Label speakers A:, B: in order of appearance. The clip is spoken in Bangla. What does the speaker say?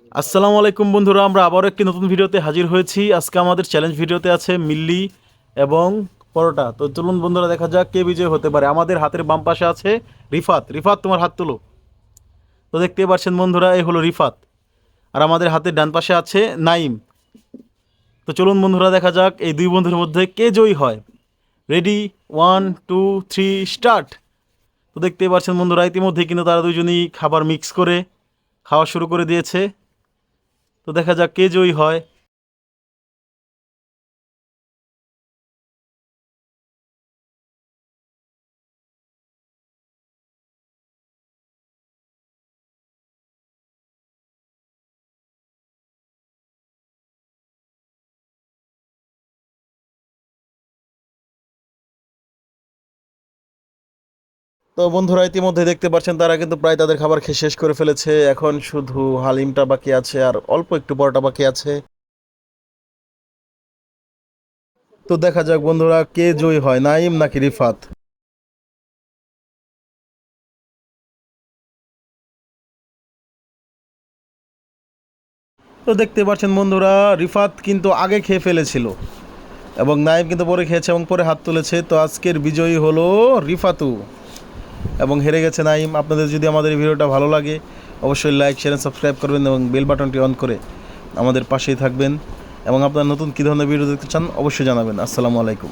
A: আসসালামু আলাইকুম বন্ধুরা, আমরা আবারও একটি নতুন ভিডিওতে হাজির হয়েছি। আজকে আমাদের চ্যালেঞ্জ ভিডিওতে আছে মিল্লি এবং পরোটা। তো চলুন বন্ধুরা, দেখা যাক কে বিজয় হতে পারে। আমাদের হাতের বাম পাশে আছে রিফাত। রিফাত, তোমার হাত তুলো। তো দেখতেই পাচ্ছেন বন্ধুরা, এই হলো রিফাত। আর আমাদের হাতের ডান পাশে আছে নাইম। তো চলুন বন্ধুরা, দেখা যাক এই দুই বন্ধুর মধ্যে কে জয়ী হয়। Ready, 1 2 3 start. তো দেখতেই পাচ্ছেন বন্ধুরা, ইতিমধ্যেই কিন্তু তারা দুজনই খাবার মিক্স করে খাওয়া শুরু করে দিয়েছে। তো দেখা যাক কে জয়ী হয়। তো বন্ধুরা, ইতিমধ্যে দেখতে পাচ্ছেন তারা কিন্তু প্রায় তাদের খাবার খেয়ে শেষ করে ফেলেছে। এখন শুধু হালিমটা বাকি আছে আর অল্প একটু পরোটা বাকি আছে। তো দেখা যাক বন্ধুরা, কে জয়ী হয়, নাইম নাকি রিফাত। তো দেখতে পাচ্ছেন বন্ধুরা, রিফাত কিন্তু আগে খেয়ে ফেলেছিল এবং নাইম কিন্তু পরে খেয়েছে এবং পরে হাত তুলেছে। তো আজকের বিজয়ী হলো রিফাতু এবং হেরে গেছে নাইম। আপনাদের যদি আমাদের এই ভিডিওটা ভালো লাগে, অবশ্যই লাইক শেয়ার সাবস্ক্রাইব করবেন এবং বেল বাটনটি অন করে আমাদের পাশেই থাকবেন। এবং আপনারা নতুন কী ধরনের ভিডিও দেখতে চান অবশ্যই জানাবেন। আসসালামু আলাইকুম।